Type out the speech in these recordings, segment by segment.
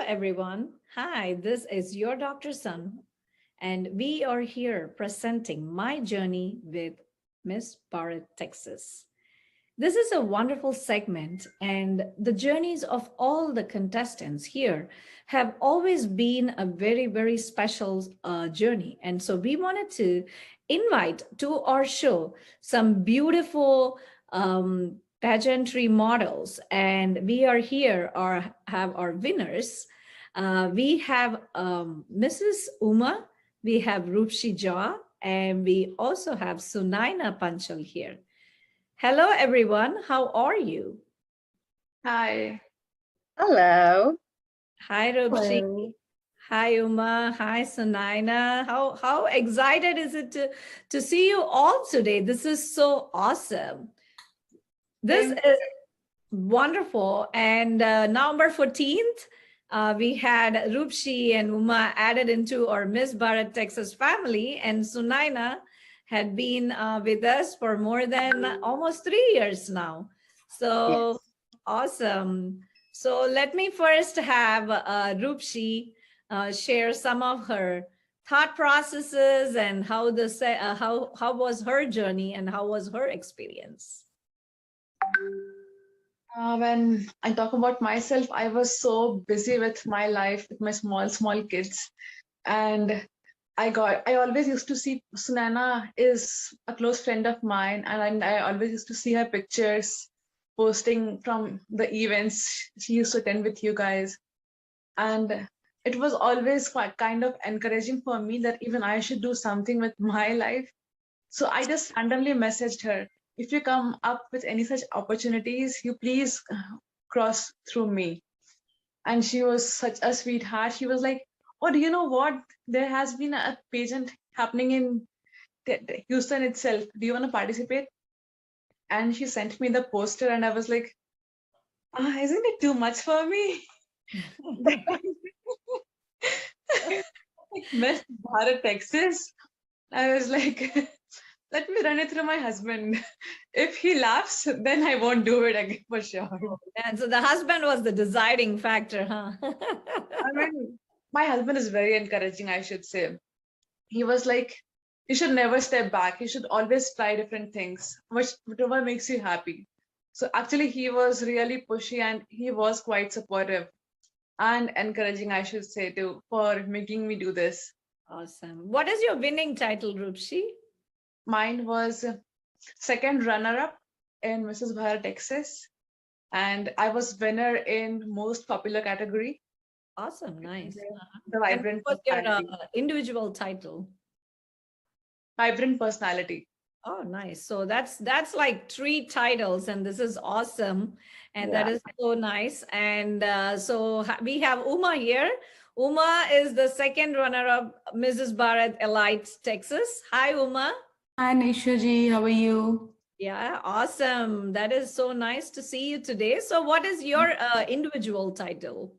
everyone. Hi, this is your Dr. Sun, and we are here presenting my journey with Miss Bharat, Texas. This is a wonderful segment, and the journeys of all the contestants here have always been a very, very special journey. And so we wanted to invite to our show some beautiful pageantry models, and we are here or have our winners. We have Mrs. Uma, we have Rupshi Jha, and we also have Sunaina Panchal here. Hello, everyone. How are you? Hi. Hello. Hi, Rupshi. Hello. Hi, Uma. Hi, Sunaina. How excited is it to see you all today? This is so awesome. This is wonderful. And November 14th, we had Rupshi and Uma added into our Miss Bharat Texas family, and Sunaina had been with us for more than almost 3 years now. So Yes. awesome. So let me first have Rupshi share some of her thought processes and how was her journey and how was her experience. When I talk about myself, I was so busy with my life, with my small kids. And I always used to see Sunana is a close friend of mine. And I always used to see her pictures posting from the events she used to attend with you guys. And it was always quite kind of encouraging for me that even I should do something with my life. So I just randomly messaged her, if you come up with any such opportunities, you please cross through me. And she was such a sweetheart. She was like, oh, do you know what? There has been a pageant happening in Houston itself. Do you want to participate? And she sent me the poster and I was like, isn't it too much for me? Miss Bharat, Texas. I was like, let me run it through my husband. If he laughs, then I won't do it again for sure. And so the husband was the deciding factor, huh? I mean, my husband is very encouraging, I should say. He was like, you should never step back. You should always try different things, whatever makes you happy. So actually, he was really pushy and he was quite supportive and encouraging, I should say, too, for making me do this. Awesome. What is your winning title, Rupshi? Mine was second runner-up in Mrs. Bharat, Texas. And I was winner in most popular category. Awesome. Nice. The vibrant what's your personality. individual title? Vibrant personality. Oh, nice. So that's like 3 titles, and this is awesome. And that is so nice. And so we have Uma here. Uma is the second runner-up Mrs. Bharat Elite, Texas. Hi, Uma. Hi, Nisha ji. How are you? Yeah, awesome. That is so nice to see you today. So what is your individual title?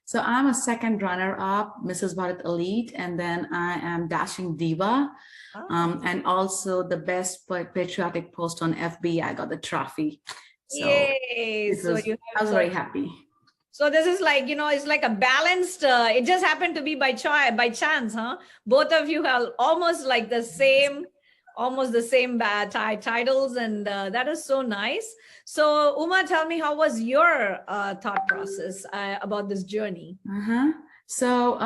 So I'm a second runner-up, Mrs. Bharat Elite, and then I am Dashing Diva, and also the best patriotic post on FB. I got the trophy. So Yay! I was very happy. So this is like, it's like a balanced, it just happened to be by chance, huh? Both of you have almost like the same titles, and that is so nice. So Uma, tell me, how was your thought process about this journey? So,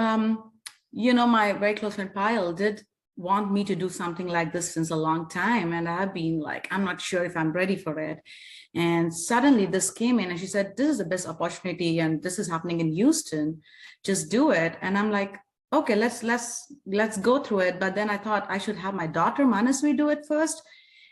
my very close friend Payal did want me to do something like this since a long time. And I've been like, I'm not sure if I'm ready for it. And suddenly this came in and she said, this is the best opportunity and this is happening in Houston. Just do it. And I'm like, okay, let's go through it. But then I thought I should have my daughter Manasvi do it first.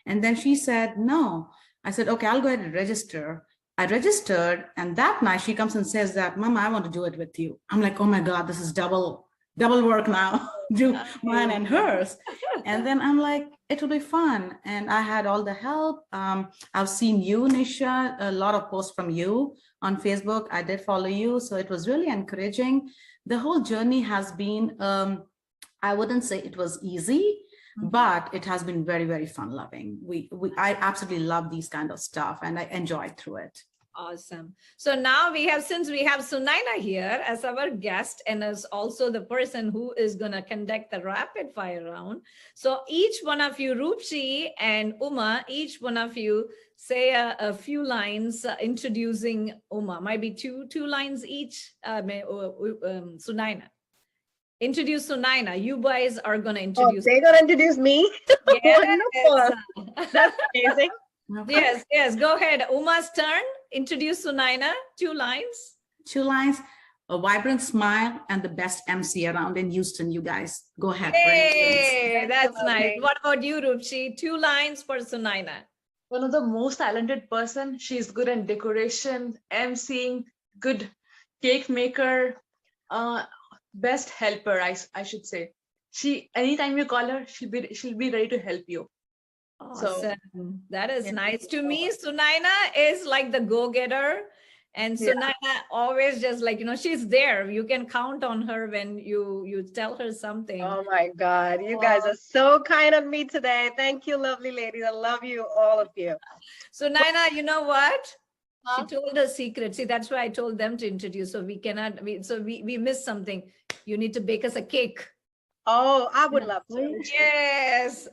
And then she said, no. I said, okay, I'll go ahead and register. I registered, and that night she comes and says that, Mama, I want to do it with you. I'm like, oh my God, this is double work now, do mine and hers. And then I'm like, it will be fun. And I had all the help. I've seen you, Nisha, a lot of posts from you on Facebook. I did follow you. So it was really encouraging. The whole journey has been, I wouldn't say it was easy, but it has been very, very fun loving. I absolutely love these kind of stuff and I enjoyed through it. Awesome. So now since we have Sunaina here as our guest and as also the person who is going to conduct the rapid fire round. So each one of you, Rupshi and Uma, each one of you say a few lines introducing Uma. Might be two lines each. Sunaina. Introduce Sunaina. You guys are going to introduce. Oh, they're gonna introduce me. Wonderful. That's amazing. Yes. Go ahead. Uma's turn. Introduce Sunaina. 2 lines. 2 lines, a vibrant smile, and the best MC around in Houston. You guys, go ahead. Hey, that's nice. Lovely. What about you, Rupshi? 2 lines for Sunaina. One of the most talented person. She's good in decoration, emceeing, good cake maker, best helper, I should say. She, anytime you call her, she'll be ready to help you. Awesome. That is Yeah. nice. To me, Sunaina is like the go-getter. And Yeah. Sunaina always just like, she's there. You can count on her when you tell her something. Oh my God, you guys are so kind on me today. Thank you, lovely ladies. I love you, all of you. Sunaina, you know what? Huh? She told a secret. See, that's why I told them to introduce. So we missed something. You need to bake us a cake. Oh, I would love to. Yes.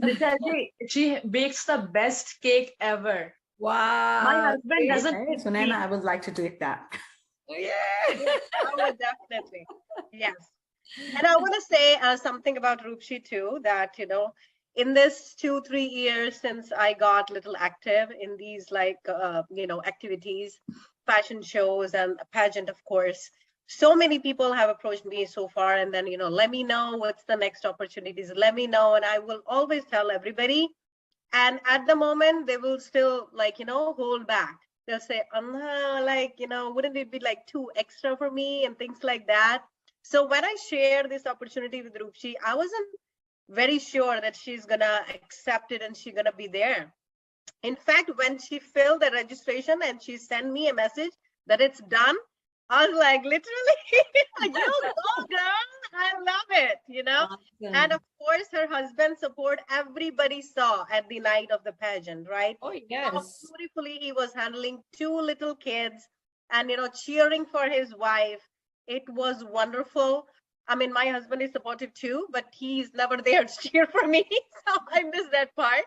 She bakes the best cake ever. Wow. My husband doesn't. Okay, so Nana, I would like to do that. Yeah. I would definitely. Yes. And I want to say something about Rupshi too, that, in this 2-3 years since I got little active in these activities, fashion shows and pageant, of course, so many people have approached me so far, and then, let me know what's the next opportunities, let me know. And I will always tell everybody. And at the moment, they will still hold back. They'll say, wouldn't it be like too extra for me and things like that. So when I share this opportunity with Rupshi, I wasn't very sure that she's gonna accept it and she's gonna be there. In fact, when she filled the registration and she sent me a message that it's done, I was like, literally, you go, girl. I love it, Awesome. And of course, her husband's support, everybody saw at the night of the pageant, right? Oh, How yes. beautifully he was handling 2 little kids and, cheering for his wife. It was wonderful. I mean, my husband is supportive too, but he's never there to cheer for me. So I miss that part.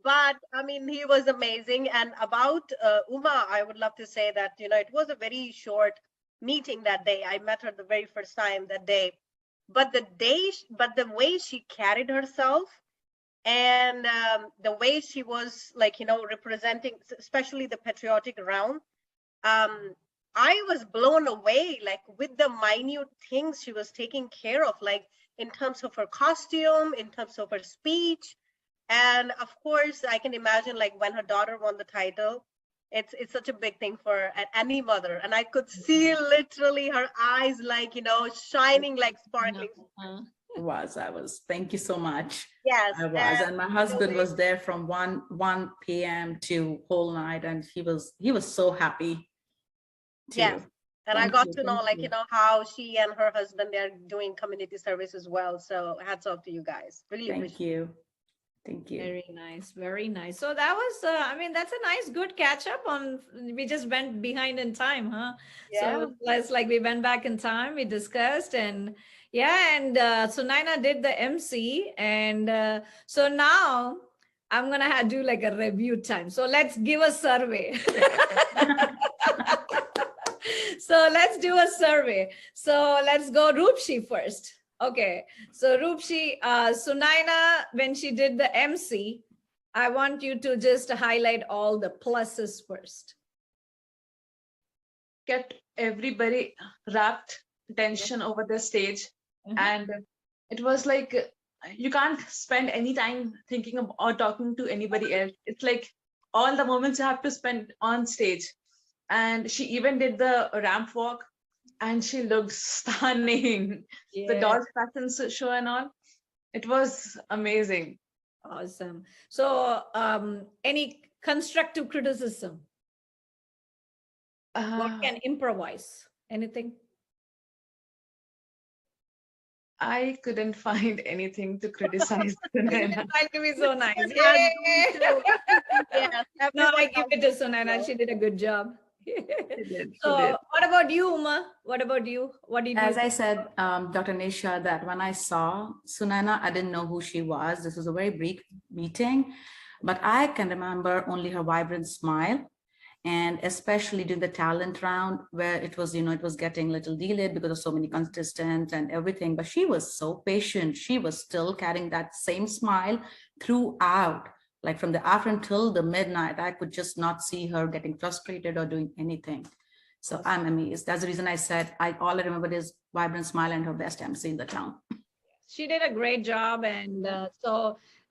But I mean, he was amazing. And about Uma, I would love to say that, it was a very short meeting that day. I met her the very first time that day. But the way she carried herself and the way she was representing, especially the patriotic round, I was blown away, with the minute things she was taking care of, in terms of her costume, in terms of her speech. And of course, I can imagine when her daughter won the title, it's such a big thing for any mother. And I could see literally her eyes shining, sparkling. I was. Thank you so much. Yes. I was. And my husband was there from 1 p.m. to whole night. And he was so happy too. Yes. And I Thank got you, to know, thank you. how she and her husband, they're doing community service as well. So hats off to you guys. Really Thank appreciate you. Thank you. Very nice. Very nice. So that was, that's a nice, good catch up on, we just went behind in time, huh? Yeah. So it's like we went back in time, we discussed and Sunaina did the MC. And so now I'm going to do like a review time. So let's give a survey. So let's do a survey. So let's go Rupshi first. Okay, so Rupshi, Sunaina, when she did the MC, I want you to just highlight all the pluses first. Kept everybody wrapped attention over the stage. Mhm. And it was like you can't spend any time thinking of or talking to anybody else. It's like all the moments you have to spend on stage. And she even did the ramp walk and she looked stunning. The Yeah, dolls fashion show and all, it was amazing. awesome. So any constructive criticism or Uh, can improvise, anything? I couldn't find anything to criticize. Sunaina. Trying to be so nice. it. Yay! Yes, No, I everyone give it to Sunaina. She did a good job. She did. She So, did. what about you, Uma? What about you? What did As you? I said, Dr. Nisha, that when I saw Sunaina, I didn't know who she was. This was a very brief meeting, but I can remember only her vibrant smile. And especially during the talent round where it was, it was getting a little delayed because of so many contestants and everything, but she was so patient. She was still carrying that same smile throughout, like from the afternoon till the midnight. I could just not see her getting frustrated or doing anything. So I'm amazed. That's the reason I said all I remember is vibrant smile and her best MC in the town. She did a great job, and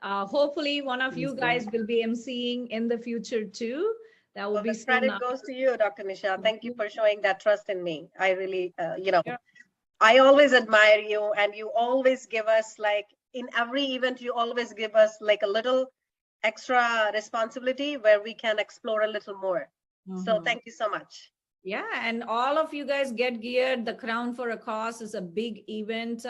hopefully one of you guys will be emceeing in the future too. That will Well, be the so credit nice. goes to you, Dr. Nisha. Thank you for showing that trust in me. I really, Yeah. I always admire you, and you always give us, like, in every event, you always give us like a little extra responsibility where we can explore a little more. So Mhm. thank you so much. Yeah, and all of you guys get geared. The Crown for a Cause is a big event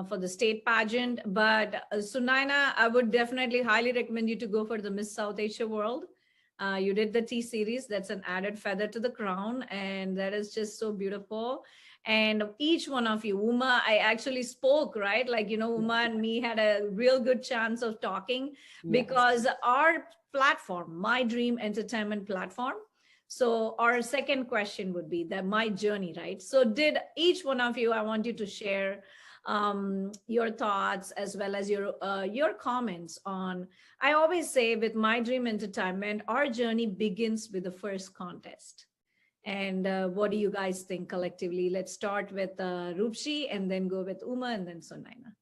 for the state pageant. But Sunaina, I would definitely highly recommend you to go for the Miss South Asia World. You did the T series. That's an added feather to the crown, and that is just so beautiful. And each one of you, Uma, I actually spoke, right? Like, Uma and me had a real good chance of talking because our platform, My Dream Entertainment Platform, so our second question would be that my journey, right? So did each one of you, I want you to share your thoughts as well as your comments on, I always say with My Dream Entertainment, our journey begins with the first contest. And what do you guys think collectively? Let's start with Rupshi and then go with Uma and then Sunaina.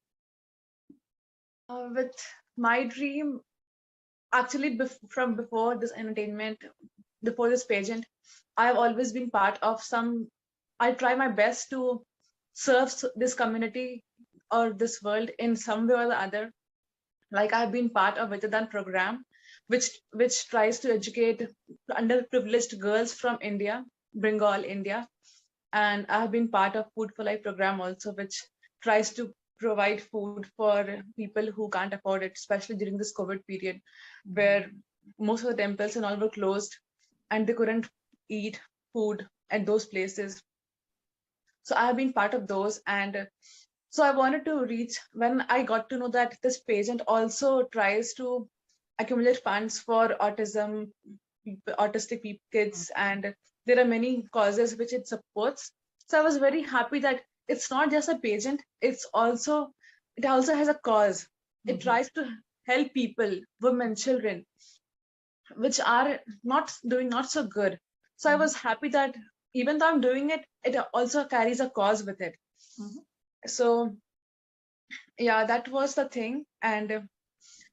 With my dream, actually, from before this entertainment, before this pageant, I've always been part of some. I try my best to serve this community or this world in some way or the other. Like I've been part of Vedadan program, which tries to educate underprivileged girls from India, Bengal, India, and I've been part of Food for Life program also, which tries to provide food for people who can't afford it, especially during this COVID period, where most of the temples and all were closed, and they couldn't eat food at those places. So I have been part of those, and so I wanted to reach when I got to know that this pageant also tries to accumulate funds for autistic kids, and there are many causes which it supports. So I was very happy that it's not just a pageant; it also has a cause. It tries to help people, women, children, which are not so good. So I was happy that even though I'm doing it, it also carries a cause with it. So yeah, that was the thing, and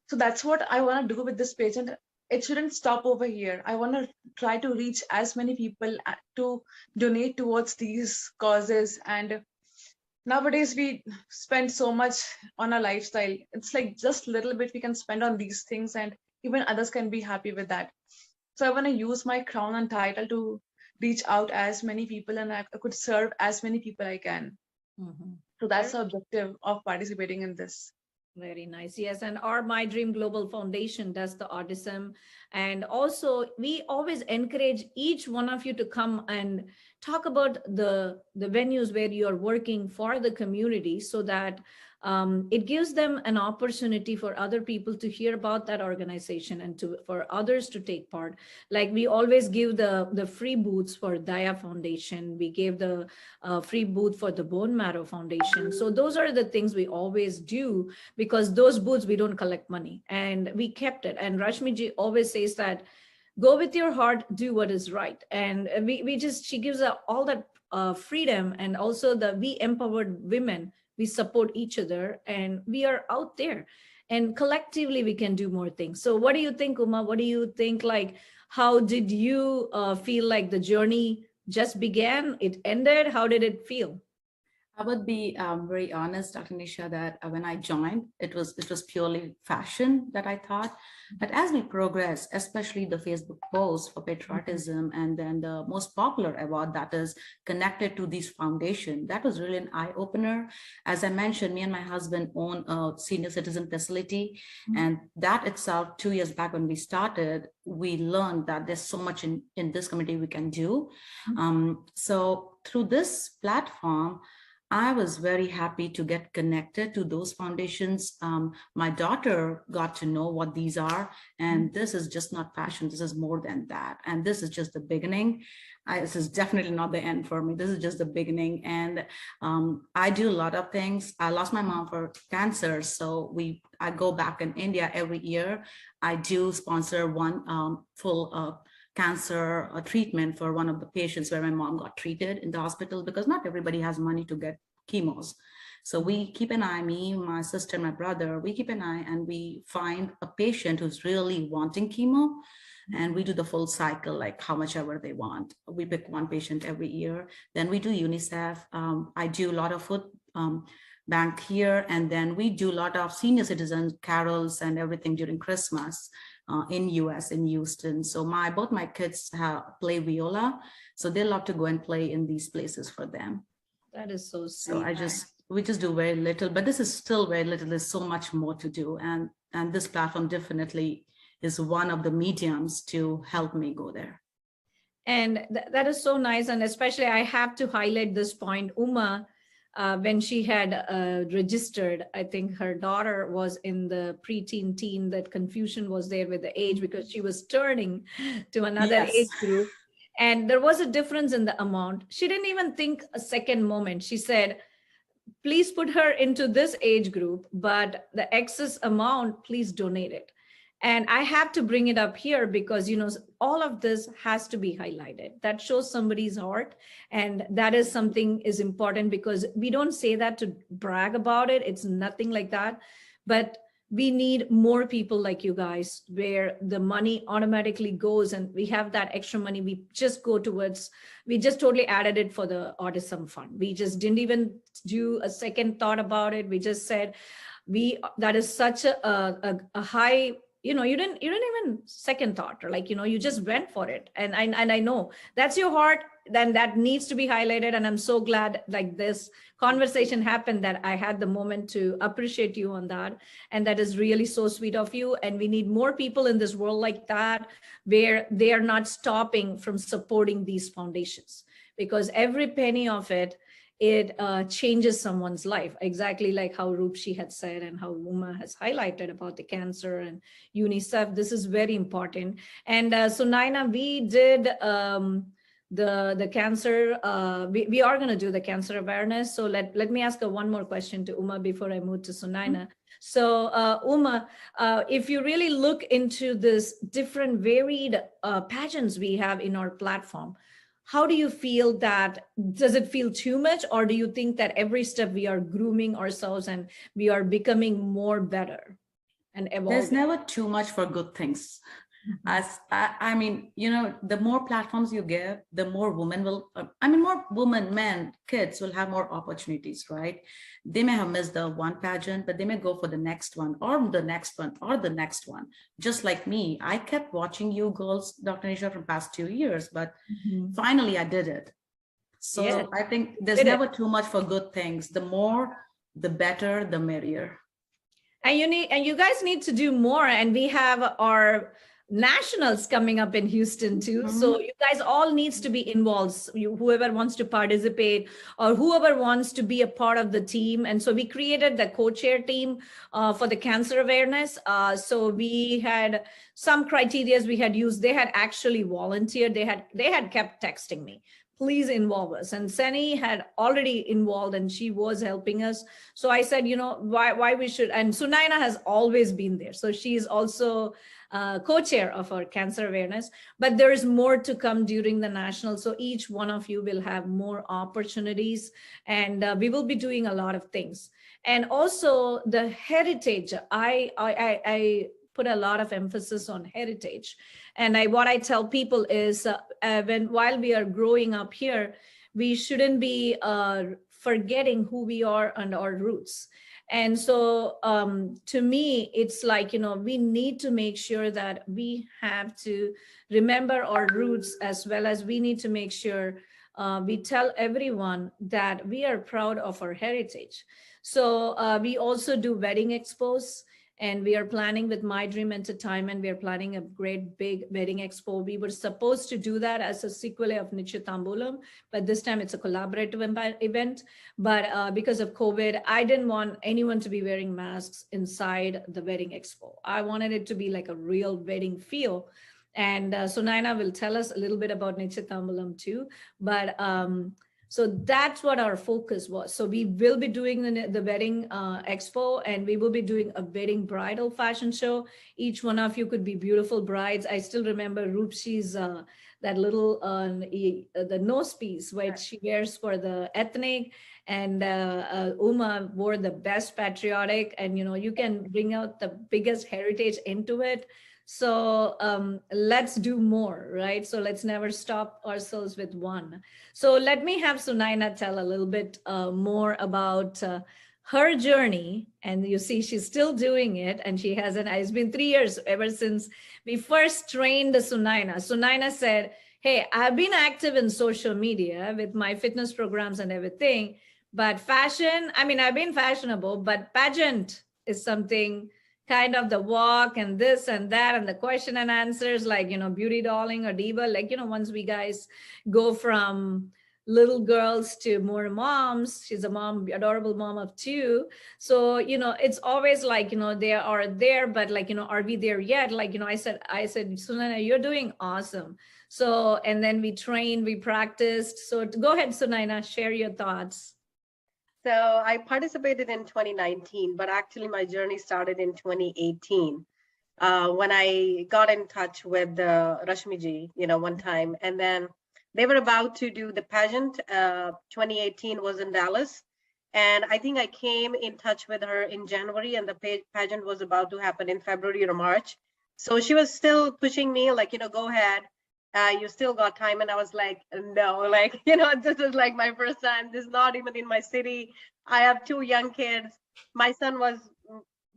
so that's what I want to do with this page, and it shouldn't stop over here. I want to try to reach as many people to donate towards these causes. And nowadays we spend so much on our lifestyle. It's like just a little bit we can spend on these things, and even others can be happy with that. So I want to use my crown and title to reach out as many people, and I could serve as many people I can. So that's the objective of participating in this. Very nice. Yes. And our My Dream Global Foundation does the autism. And also, we always encourage each one of you to come and talk about the venues where you are working for the community so that it gives them an opportunity for other people to hear about that organization and for others to take part. Like we always give the free booths for Daya Foundation. We gave the free booth for the Bone Marrow Foundation. So those are the things we always do because those booths, we don't collect money and we kept it. And Rashmiji always says that go with your heart, do what is right. And she gives all that freedom, and also we empowered women, we support each other and we are out there and collectively we can do more things. So what do you think, Uma? What do you think, like, how did you feel like the journey just began, it ended? How did it feel? I would be very honest, Dr. Nisha, that when I joined, it was purely fashion that I thought. But as we progress, especially the Facebook post for patriotism, and then the most popular award that is connected to this foundation, that was really an eye opener. As I mentioned, me and my husband own a senior citizen facility, and that itself, 2 years back when we started, we learned that there's so much in this community we can do. So through this platform, I was very happy to get connected to those foundations. My daughter got to know what these are, and this is just not fashion. This is more than that. And this is just the beginning. This is definitely not the end for me. This is just the beginning. And I do a lot of things. I lost my mom for cancer. So I go back in India every year. I do sponsor one full cancer treatment for one of the patients where my mom got treated in the hospital, because not everybody has money to get chemos. So we keep an eye, me, my sister, my brother, we keep an eye, and we find a patient who's really wanting chemo, and we do the full cycle, like how much ever they want. We pick one patient every year. Then we do UNICEF. I do a lot of food bank here, and then we do a lot of senior citizen carols and everything during Christmas. In US, in Houston. So both my kids play viola, so they love to go and play in these places for them. That is so sweet. So we just do very little, but this is still very little. There's so much more to do, and this platform definitely is one of the mediums to help me go there. And that is so nice. And especially I have to highlight this point. Uma, when she had registered, I think her daughter was in the preteen teen, that confusion was there with the age because she was turning to another age group. And there was a difference in the amount. She didn't even think a second moment. She said, please put her into this age group, but the excess amount, please donate it. And I have to bring it up here because, all of this has to be highlighted. That shows somebody's heart. And that is something is important, because we don't say that to brag about it. It's nothing like that. But we need more people like you guys, where the money automatically goes and we have that extra money. We just totally added it for the autism fund. We just didn't even do a second thought about it. We just said, that is such a high, you didn't even second thought, or you just went for it. And I know that's your heart, then that needs to be highlighted. And I'm so glad this conversation happened, that I had the moment to appreciate you on that. And that is really so sweet of you. And we need more people in this world like that, where they are not stopping from supporting these foundations, because every penny of it changes someone's life, exactly like how Roopshi had said and how Uma has highlighted about the cancer and UNICEF. This is very important. And so Naina, we did the cancer, we are going to do the cancer awareness. So let me ask one more question to Uma before I move to Sunaina. So Uma, if you really look into this different varied pageants we have in our platform, how do you feel that? Does it feel too much, or do you think that every step we are grooming ourselves and we are becoming more better and evolving? There's never too much for good things. I mean, the more platforms you give, the more more women, men, kids will have more opportunities, right? They may have missed the one pageant, but they may go for the next one or the next one or the next one. Just like me, I kept watching you girls, Dr. Nisha, from past 2 years, but finally I did it. So I think there's never too much for good things. The more, the better, the merrier. And you guys need to do more. And we have our nationals coming up in Houston too. So you guys all needs to be involved. Whoever wants to participate or whoever wants to be a part of the team. And so we created the co-chair team for the cancer awareness. So we had some criteria we had used. They had actually volunteered. They had kept texting me, please involve us. And Seni had already involved and she was helping us. So I said, why we should, and Sunaina has always been there. So she is also co-chair of our cancer awareness, but there is more to come during the national. So each one of you will have more opportunities and we will be doing a lot of things. And also the heritage, I put a lot of emphasis on heritage. And what I tell people is while we are growing up here, we shouldn't be forgetting who we are and our roots. And so to me, it's like, we need to make sure that we have to remember our roots, as well as we need to make sure we tell everyone that we are proud of our heritage. So we also do wedding expos, and we are planning with My Dream Entertainment. We are planning a great big wedding expo. We were supposed to do that as a sequel of Nichyatambulam, but this time it's a collaborative event. But because of COVID, I didn't want anyone to be wearing masks inside the wedding expo. I wanted it to be like a real wedding feel. And so Naina will tell us a little bit about Nichyatambulam too. But so that's what our focus was. So we will be doing the wedding expo, and we will be doing a wedding bridal fashion show. Each one of you could be beautiful brides. I still remember Roopshi's that little the nose piece which she wears for the ethnic, and Uma wore the best patriotic, and you can bring out the biggest heritage into it. So let's do more, right? So let's never stop ourselves with one. So let me have Sunaina tell a little bit more about her journey. And you see, she's still doing it, and she hasn't. It's been 3 years ever since we first trained the Sunaina. Sunaina said, "Hey, I've been active in social media with my fitness programs and everything, but fashion, I mean, I've been fashionable, but pageant is something." Kind of the walk and this and that and the question and answers, like, beauty dolling or diva, like, once we guys go from little girls to more moms. She's a mom, adorable mom of 2. So, it's always like, they are there, but like, are we there yet? Like, I said, Sunana, you're doing awesome. So, and then we trained, we practiced. So go ahead, Sunaina, share your thoughts. So I participated in 2019, but actually my journey started in 2018 when I got in touch with Rashmi ji, one time. And then they were about to do the pageant. 2018 was in Dallas. And I think I came in touch with her in January, and the pageant was about to happen in February or March. So she was still pushing me like, go ahead. You still got time. And I was like, no, like, this is like my first time. This is not even in my city. I have 2 young kids. My son was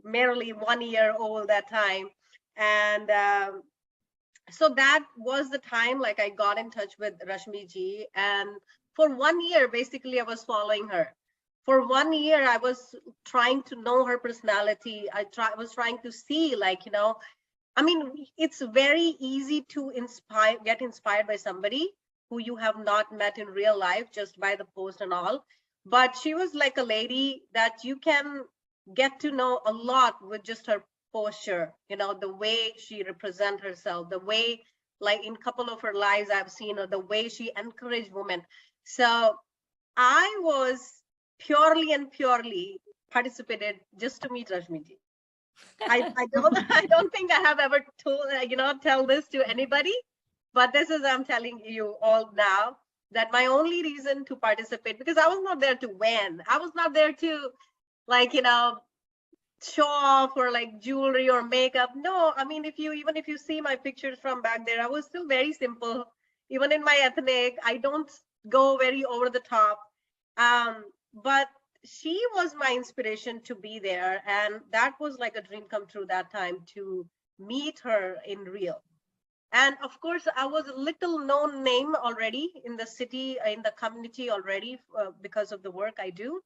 merely 1 year old that time. And so that was the time, like, I got in touch with Rashmi ji. And for 1 year, basically, I was following her. For 1 year, I was trying to know her personality. I was trying to see, like, I mean, it's very easy to get inspired by somebody who you have not met in real life just by the post and all. But she was like a lady that you can get to know a lot with just her posture, the way she represents herself, the way, like in a couple of her lives I've seen her, the way she encouraged women. So I was purely participated just to meet Rashmi ji. I don't think I have ever told, tell this to anybody, but this is, I'm telling you all now, that my only reason to participate, because I was not there to win. I was not there to, like, show off or like jewelry or makeup. No, I mean, even if you see my pictures from back there, I was still very simple. Even in my ethnic, I don't go very over the top. But she was my inspiration to be there, and that was like a dream come true that time, to meet her in real. And of course, I was a little known name already in the city, in the community already, because of the work I do.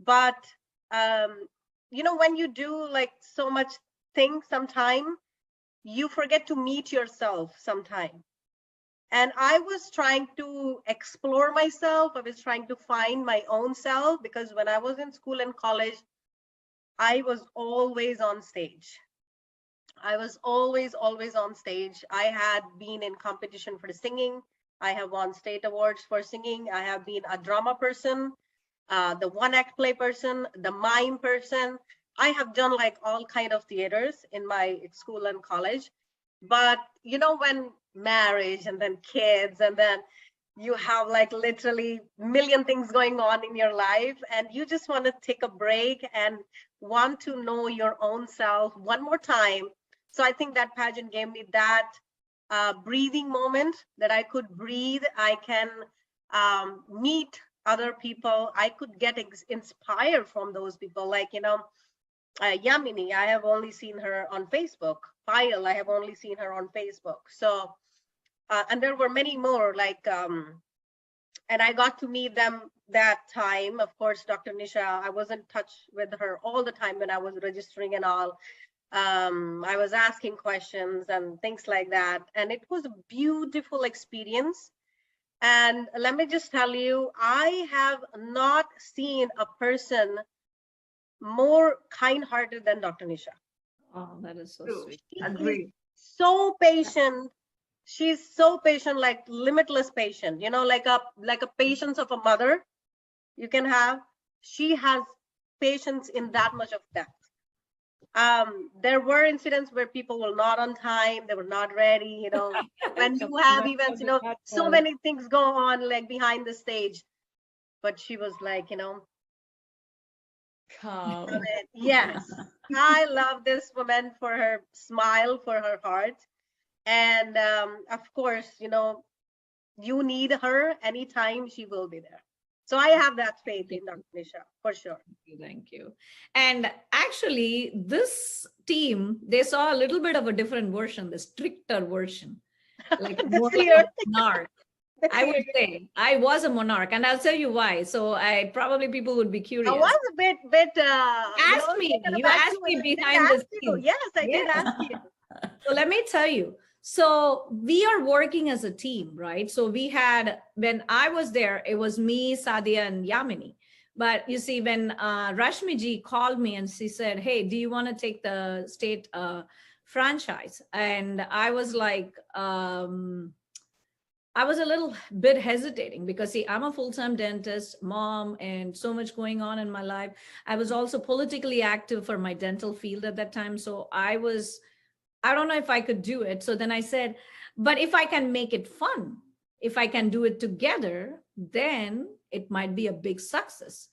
But when you do like so much things, sometime you forget to meet yourself sometime. And I was trying to explore myself. I was trying to find my own self, because when I was in school and college, I was always on stage. I was always on stage. I had been in competition for singing. I have won state awards for singing. I have been a drama person, the one-act play person, the mime person. I have done like all kind of theaters in my school and college. But when marriage and then kids, and then you have like literally a million things going on in your life, and you just want to take a break and want to know your own self one more time. So I think that pageant gave me that breathing moment, that I could breathe. I can meet other people. I could get inspired from those people. Like, Yamini, I have only seen her on Facebook. Payal, I have only seen her on Facebook. So, and there were many more, like, and I got to meet them that time. Of course, Dr. Nisha, I was in touch with her all the time when I was registering and all. I was asking questions and things like that. And it was a beautiful experience. And let me just tell you, I have not seen a person more kind-hearted than Dr. Nisha. Oh, that is so True. sweet. She Agree. is so patient. She's so patient, like limitless patient, like a patience of a mother you can have. She has patience in that much of depth. There were incidents where people were not on time, they were not ready, when you have events, so many things go on like behind the stage. But she was like, Calm. yes, I love this woman for her smile, for her heart. And of course, you need her anytime, she will be there. So I have that faith in Dr. Nisha, for sure. Thank you. And actually, this team, they saw a little bit of a different version, the stricter version, like more like Clear. a monarch. I would say I was a monarch, and I'll tell you why. So I probably people would be curious. I was a bit Ask me. taken You aback asked too. me I did behind the ask you. scenes. Yes, I did Yes. ask you. So let me tell you. So we are working as a team, right? So we had, when I was there, it was me, Sadia, and Yamini. But you see, when Rashmi ji called me and she said, "Hey, do you want to take the state franchise?" And I was like, I was a little bit hesitating because, see, I'm a full-time dentist, mom, and so much going on in my life. I was also politically active for my dental field at that time. So I don't know if I could do it. So then I said, but if I can make it fun, if I can do it together, then it might be a big success.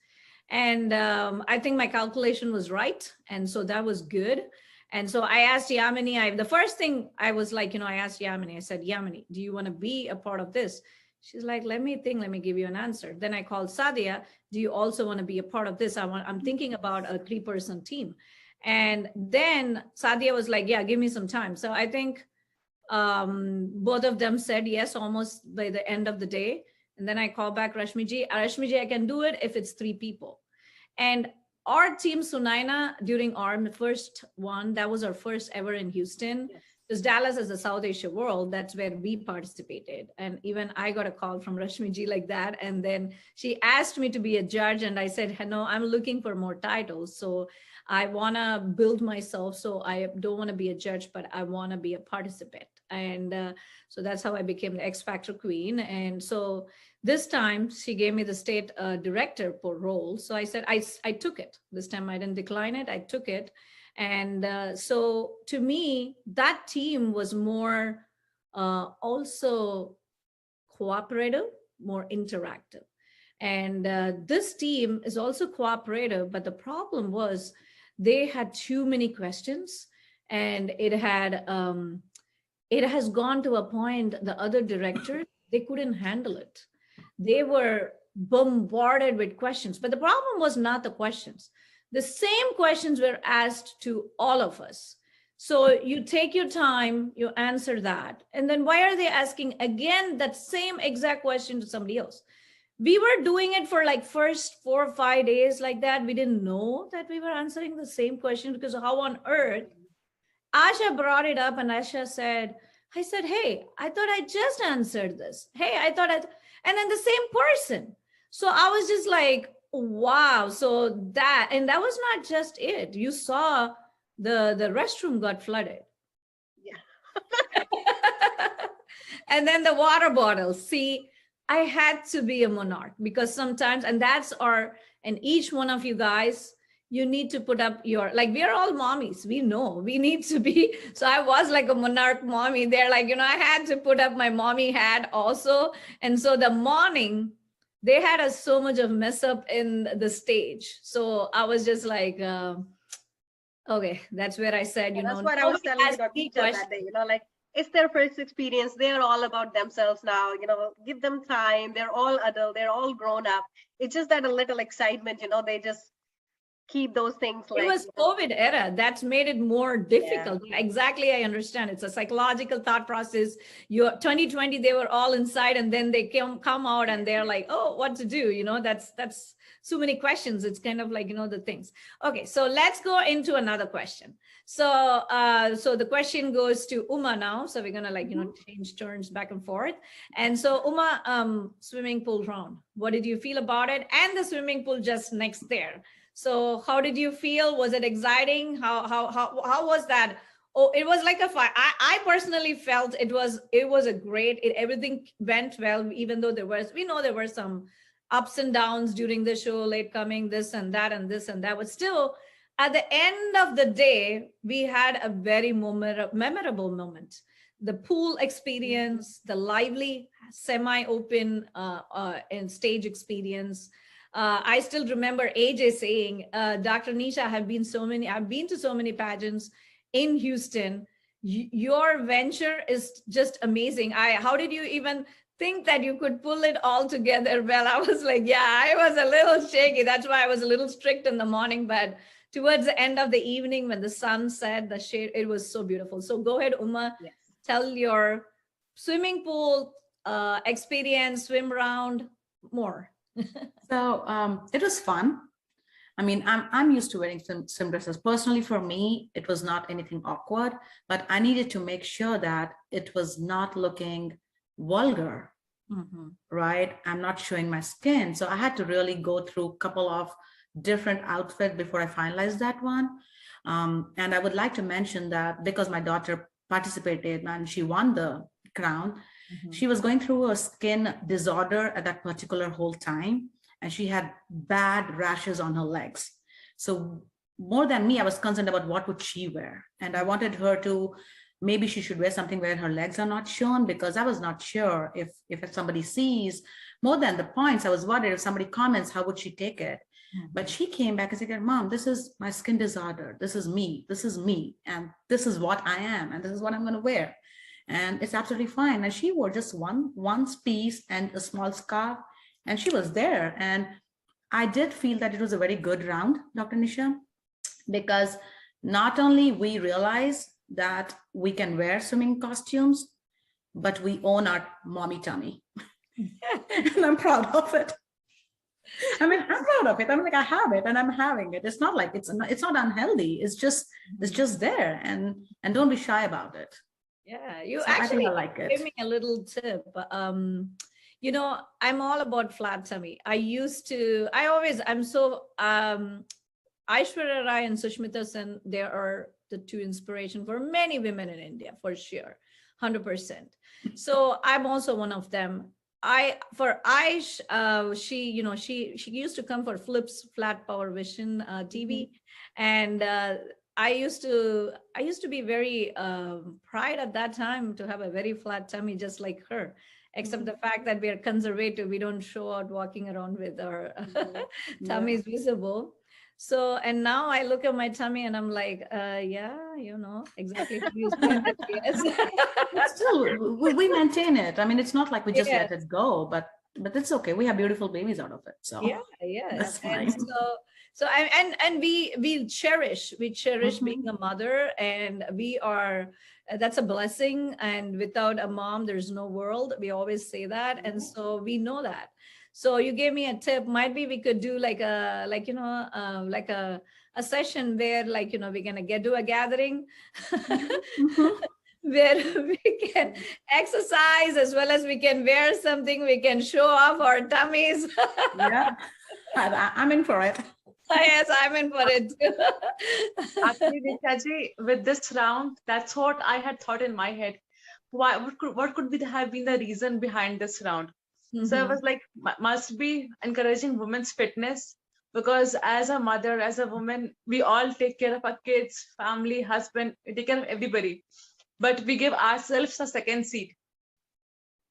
And I think my calculation was right. And so that was good. And so I asked Yamini, the first thing I was like, I asked Yamini, I said, Yamini, do you want to be a part of this? She's like, let me think, let me give you an answer. Then I called Sadia, do you also want to be a part of this? I'm thinking about a 3-person team. And then Sadia was like, yeah, give me some time. So I think both of them said yes, almost by the end of the day. And then I called back Rashmi ji, I can do it if it's 3 people. And our team, Sunaina, during our first one, that was our first ever in Houston. Yes. Because Dallas is a South Asia world, that's where we participated. And even I got a call from Rashmi ji like that. And then she asked me to be a judge. And I said, no, I'm looking for more titles. So I want to build myself. So I don't want to be a judge, but I want to be a participant. And so that's how I became the X Factor Queen. And so this time she gave me the state director role. So I said, I took it. This time I didn't decline it. I took it. And so to me, that team was more also cooperative, more interactive. And this team is also cooperative, but the problem was they had too many questions, and it has gone to a point, the other directors, they couldn't handle it. They were bombarded with questions, but the problem was not the questions. The same questions were asked to all of us. So you take your time, you answer that. And then why are they asking again that same exact question to somebody else? We were doing it for like first 4 or 5 days like that. We didn't know that we were answering the same question, because how on earth? Asha brought it up and Asha said, I said, hey, I thought I just answered this. Hey, and then the same person. So I was just like, wow. So that was not just it. You saw the restroom got flooded. Yeah. And then the water bottles. See, I had to be a monarch, because sometimes, and each one of you guys, you need to put up like, we are all mommies. We know we need to be. So I was like a monarch mommy there. Like, I had to put up my mommy hat also. And so the morning, they had so much of mess up in the stage. So I was just like, okay, that's where I said, That's what I was telling you, Dr. Teacher, that day, like, it's their first experience. They're all about themselves now. Give them time. They're all adult. They're all grown up. It's just that a little excitement. They just keep those things It like, was COVID era that's made it more difficult. Exactly, I understand. It's a psychological thought process. Your 2020, they were all inside, and then they come out, and they're like, oh, what to do? That's so many questions. It's kind of like the things. Okay, so let's go into another question. So the question goes to Uma now. So we're gonna change turns back and forth. And so Uma, swimming pool round. What did you feel about it? And the swimming pool just next there. So how did you feel? Was it exciting? How was that? Oh, it was like a fire. I personally felt it was a great, everything went well, even though there were some ups and downs during the show, late coming, this and that, and this and that. But still, at the end of the day, we had a very memorable moment. The pool experience, the lively, semi-open and stage experience. I still remember AJ saying, Dr. Nisha, I've been to so many pageants in Houston. Your venture is just amazing. How did you even think that you could pull it all together? Well, I was like, yeah, I was a little shaky. That's why I was a little strict in the morning, but towards the end of the evening when the sun set, the shade, it was so beautiful. So go ahead, Uma, yes. Tell your swimming pool experience, swim round, more. So it was fun. I mean, I'm used to wearing swim dresses. Personally, for me, it was not anything awkward, but I needed to make sure that it was not looking vulgar, right? I'm not showing my skin. So I had to really go through a couple of different outfits before I finalized that one. And I would like to mention that because my daughter participated and she won the crown, she was going through a skin disorder at that particular whole time, and she had bad rashes on her legs. So more than me, I was concerned about what would she wear. And I wanted her to, maybe she should wear something where her legs are not shown, because I was not sure if somebody sees. More than the points, I was worried if somebody comments, how would she take it? But she came back and said, Mom, this is my skin disorder. This is me. And this is what I am. And this is what I'm going to wear. And it's absolutely fine. And she wore just one piece and a small scarf, and she was there. And I did feel that it was a very good round, Dr. Nisha, because not only we realize that we can wear swimming costumes, but we own our mommy tummy. And I'm proud of it. I mean, I'm proud of it. I'm like, I have it and I'm having it. It's not like it's not unhealthy. It's just there, and don't be shy about it. Yeah, you So actually I like it. gave me a little tip. I'm all about flat tummy. I'm so Aishwarya Rai and Sushmita Sen, they are the two inspiration for many women in India, for sure, 100%. So I'm also one of them. Aish, she used to come for Flips Flat Power Vision TV, and I used to be very proud at that time to have a very flat tummy, just like her. Except the fact that we are conservative, we don't show out walking around with our tummies visible. So, and now I look at my tummy and I'm like, exactly how you said it, yes. But still, we maintain it. I mean, it's not like we just let it go, but it's okay. We have beautiful babies out of it. So yeah. That's fine. And we cherish being a mother, and that's a blessing. And without a mom, there's no world. We always say that. And so we know that. So you gave me a tip. Might be we could do like a session where we're gonna do a gathering where we can exercise as well as we can wear something. We can show off our tummies. Yeah, I'm in for it. Yes, I'm in for it too. Actually, Nishaji, with this round, that's what I had thought in my head. What could have been the reason behind this round? So I was like, must be encouraging women's fitness, because as a mother, as a woman, we all take care of our kids, family, husband, we take care of everybody, but we give ourselves a second seat.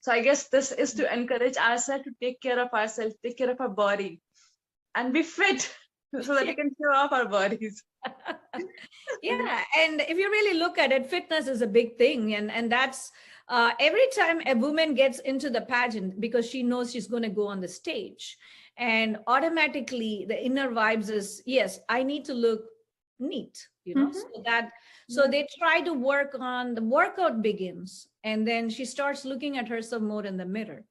So I guess this is to encourage ourselves to take care of ourselves, take care of our body, and be fit so that we can show off our bodies. Yeah, and if you really look at it, fitness is a big thing, and that's every time a woman gets into the pageant because she knows she's going to go on the stage, and automatically the inner vibes is yes, I need to look neat, Mhm. so that so Yeah. they try to work on the workout begins, and then she starts looking at herself more in the mirror.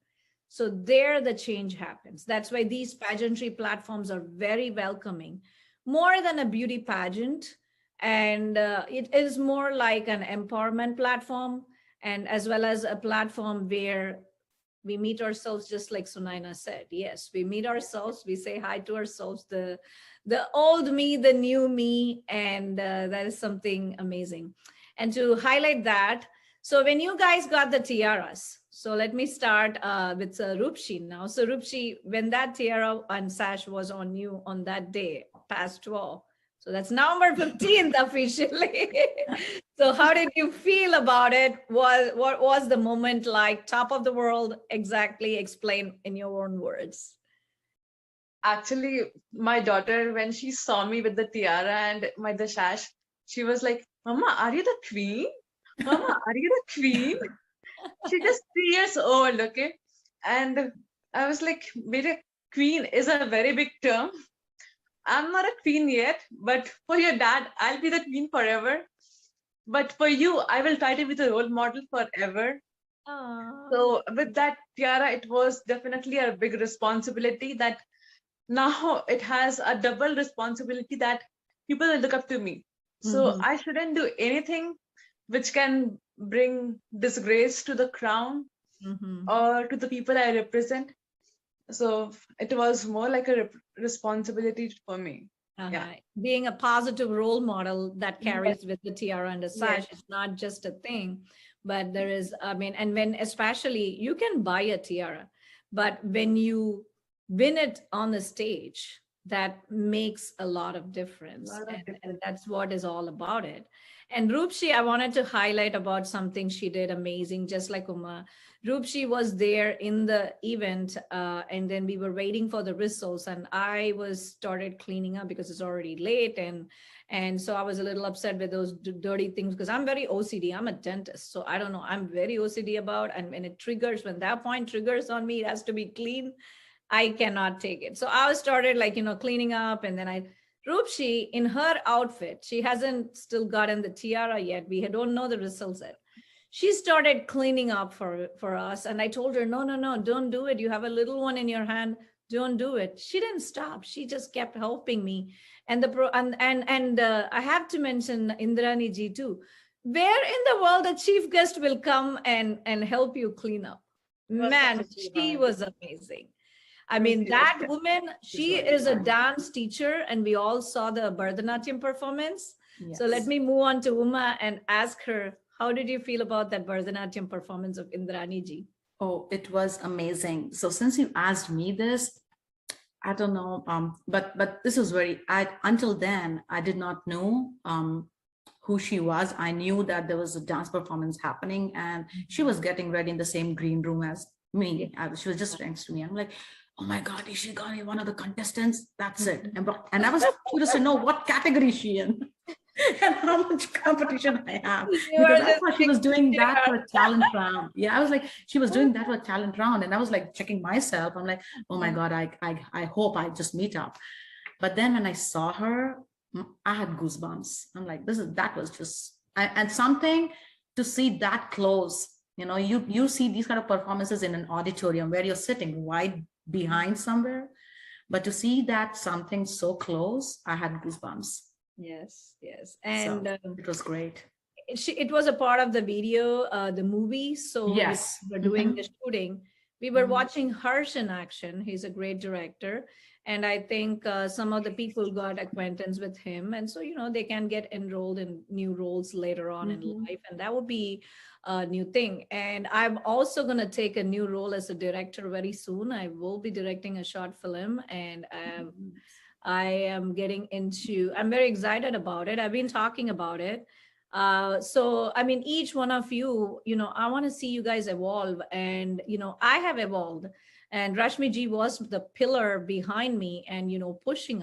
So there the change happens. That's why these pageantry platforms are very welcoming, more than a beauty pageant. And it is more like an empowerment platform, and as well as a platform where we meet ourselves, just like Sunaina said. Yes, we meet ourselves, we say hi to ourselves, the old me, the new me, and that is something amazing. And to highlight that, so when you guys got the tiaras, so let me start with Rupshi now. So Rupshi, when that tiara and sash was on you on that day, past 12, so that's November 15th officially. So how did you feel about it? What was the moment like? Top of the world, exactly. Explain in your own words. Actually, my daughter, when she saw me with the tiara and the sash, she was like, "Mama, are you the queen? Mama, are you the queen?" She's just 3 years old, okay? And I was like, "Beta, queen is a very big term. I'm not a queen yet, but for your dad, I'll be the queen forever. But for you, I will try to be the role model forever." Oh, So with that tiara, it was definitely a big responsibility that now it has a double responsibility that people will look up to me. So hmm, I shouldn't do anything which can bring disgrace to the crown hmm. or to the people I represent. So it was more like a responsibility for me. Yeah. Uh-huh. Being a positive role model that Yes. carries with the tiara and the Yes. sash is not just a thing, but there is, I mean, and when especially you can buy a tiara, but when you win it on the stage, that makes a lot of difference. Lot of And different. that's what is all about it. And Roopshi, I wanted to highlight about something she did amazing, just like Uma. Roopshi was there in the event, and then we were waiting for the results, and I was started cleaning up because it's already late, and so I was a little upset with those dirty things because I'm very OCD. I'm a dentist, so I don't know. I'm very OCD about, and when it triggers, when that point triggers on me, it has to be clean. I cannot take it. So I was started like cleaning up, and then Roopshi in her outfit, she hasn't still gotten the tiara yet. We don't know the results yet. She started cleaning up for us, and I told her, no, no, no, don't do it. You have a little one in your hand. Don't do it. She didn't stop. She just kept helping me. And the pro and I have to mention Indrani ji too. Where in the world a chief guest will come and help you clean up? It was such a Man, she sweetheart. was amazing. I Yes, mean, yes. that woman, She's she very is a kind. dance teacher, and we all saw the Bharatanatyam performance. So let Yes. me move on to Uma and ask her, how did you feel about that Bharatanatyam performance of Indrani ji? Oh, it was amazing. So since you asked me this, I don't know, but this was very, I until then I did not know who she was. I knew that there was a dance performance happening, and she was getting ready in the same green room as Yeah. me. She was just next to me. I'm like, oh my God, is she gonna be one of the contestants? That's it. Mhm. And I was curious to know what category is she in. And how much competition I have, You because are I just thought she like, was doing that yeah. for a talent round. Yeah, I was like, she was doing that for a talent round, and I was like checking myself. I'm like, oh my God, I hope I just meet up. But then when I saw her, I had goosebumps. I'm like, that was just, and something to see that close. You see these kind of performances in an auditorium where you're sitting right behind somewhere, but to see that something so close, I had goosebumps. Yes, yes. So And it was great. it was a part of the video, the movie. So we Yes. were doing Mhm. the shooting. We were Mhm. watching Harsh in action. He's a great director. And I think some of the people got acquaintance with him. And so, they can get enrolled in new roles later on in Mhm. life. And that would be a new thing. And I'm also going to take a new role as a director very soon. I will be directing a short film. And I am getting into, I'm very excited about it. I've been talking about it. So, I mean, each one of you, I want to see you guys evolve. And, I have evolved. And Rashmi ji was the pillar behind me and, pushing